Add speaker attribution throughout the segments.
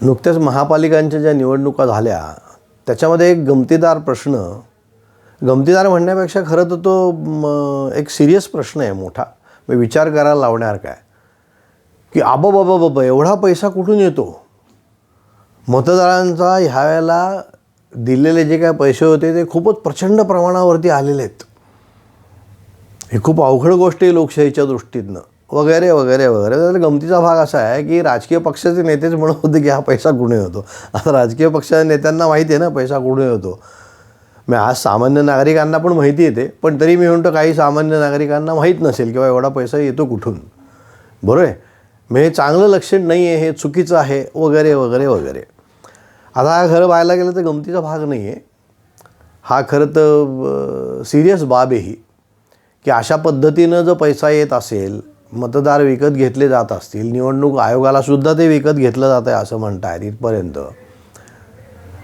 Speaker 1: नुकत्याच महापालिकांच्या ज्या निवडणुका झाल्या त्याच्यामध्ये एक गमतीदार प्रश्न, गमतीदार म्हणण्यापेक्षा खरं तर तो एक सिरियस प्रश्न आहे मोठा, मी विचार करायला लावण्यासारखा आहे की बाबा एवढा पैसा कुठून येतो. मतदारांचा ह्यावेळेला दिलेले जे काय पैसे होते ते खूपच प्रचंड प्रमाणावरती आलेले आहेत. ही खूप अवघड गोष्ट आहे लोकशाहीच्या दृष्टीतनं वगैरे वगैरे वगैरे. तर गमतीचा भाग असा आहे की राजकीय पक्षाचे नेतेच म्हणत होते की हा पैसा कुठून येतो. आता राजकीय पक्षाच्या नेत्यांना माहिती आहे ना पैसा कुठून येतो. मग आज सामान्य नागरिकांना पण माहिती येते, पण तरी मी म्हणतो काही सामान्य नागरिकांना माहीत नसेल किंवा एवढा पैसा येतो कुठून. बरोबर आहे. मग हे चांगलं लक्षण नाही आहे, हे चुकीचं आहे वगैरे वगैरे वगैरे. आता हा खरं पाहायला गेलं तर गमतीचा भाग नाही आहे, हा खरं तर सिरियस बाब आहे ही, की अशा पद्धतीनं जर पैसा येत असेल, मतदार विकत घेतले जात असतील, निवडणूक आयोगालासुद्धा ते विकत घेतलं जातं आहे असं म्हणतायत. इथपर्यंत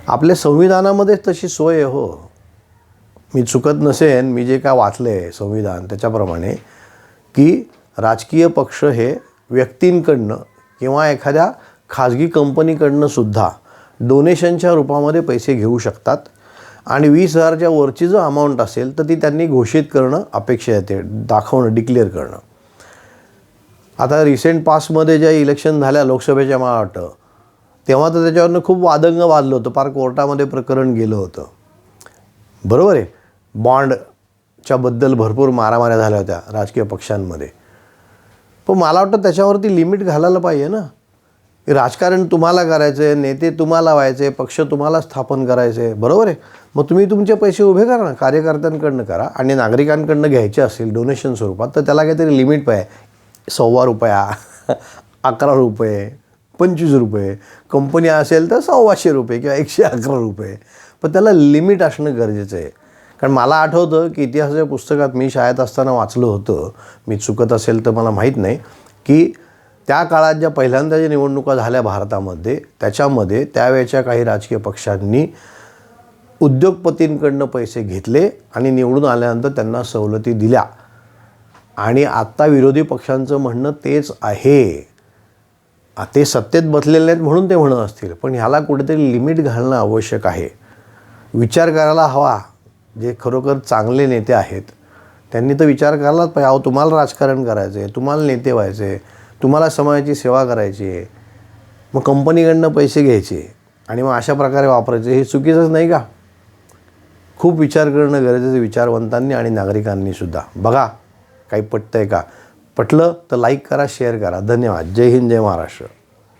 Speaker 1: आपल्या संविधानामध्येच तशी सोय आहे. हो, मी चुकत नसेन, मी जे काय वाचलं आहे संविधान त्याच्याप्रमाणे की राजकीय पक्ष हे व्यक्तींकडनं किंवा एखाद्या खाजगी कंपनीकडनं सुद्धा डोनेशनच्या रूपामध्ये पैसे घेऊ शकतात आणि 20,000च्या वरची जो अमाऊंट असेल तर ती त्यांनी घोषित करणं अपेक्षा येते, दाखवणं, डिक्लेअर करणं. आता रिसेंट पास्टमध्ये ज्या इलेक्शन झाल्या लोकसभेच्या मला वाटतं, तेव्हा तर त्याच्यावरनं खूप वादंग वाजलं होतं, फार कोर्टामध्ये प्रकरण गेलं होतं. बरोबर आहे. बॉन्डच्याबद्दल भरपूर मारामाऱ्या झाल्या होत्या राजकीय पक्षांमध्ये. पण मला वाटतं त्याच्यावरती लिमिट घालायला पाहिजे ना. राजकारण तुम्हाला करायचं आहे, नेते तुम्हाला व्हायचे, पक्ष तुम्हाला स्थापन करायचे, बरोबर आहे. मग तुम्ही तुमचे पैसे उभे करा ना, कार्यकर्त्यांकडनं करा. आणि नागरिकांकडनं घ्यायचे असेल डोनेशन स्वरूपात तर त्याला काहीतरी लिमिट पाहिजे. ₹1.25, ₹11, ₹25. कंपनी असेल तर ₹125 किंवा ₹111. पण त्याला लिमिट असणं गरजेचं आहे. कारण मला आठवतं की इतिहासाच्या पुस्तकात मी शाळेत असताना वाचलं होतं, मी चुकत असेल तर मला माहीत नाही, की त्या काळात ज्या पहिल्यांदा ज्या निवडणुका झाल्या भारतामध्ये त्याच्यामध्ये त्यावेळच्या काही राजकीय पक्षांनी उद्योगपतींकडनं पैसे घेतले आणि निवडून आल्यानंतर त्यांना सवलती दिल्या. आणि आत्ता विरोधी पक्षांचं म्हणणं तेच आहे. ते सत्तेत बसलेले नाहीत म्हणून ते म्हणत असतील, पण ह्याला कुठेतरी लिमिट घालणं आवश्यक आहे. विचार करायला हवा. जे खरोखर चांगले नेते आहेत त्यांनी तर विचार करायलाच पाहिजे. अहो, तुम्हाला राजकारण करायचं आहे, तुम्हाला नेते व्हायचे आहे, तुम्हाला समाजाची सेवा करायची आहे, मग कंपनीकडनं पैसे घ्यायचे आणि मग अशा प्रकारे वापरायचे, हे चुकीचंच नाही का. खूप विचार करणं गरजेचं, विचारवंतांनी आणि नागरिकांनीसुद्धा. बघा काही पटतं आहे का. पटलं तर लाईक करा, शेअर करा. धन्यवाद. जय हिंद, जय महाराष्ट्र.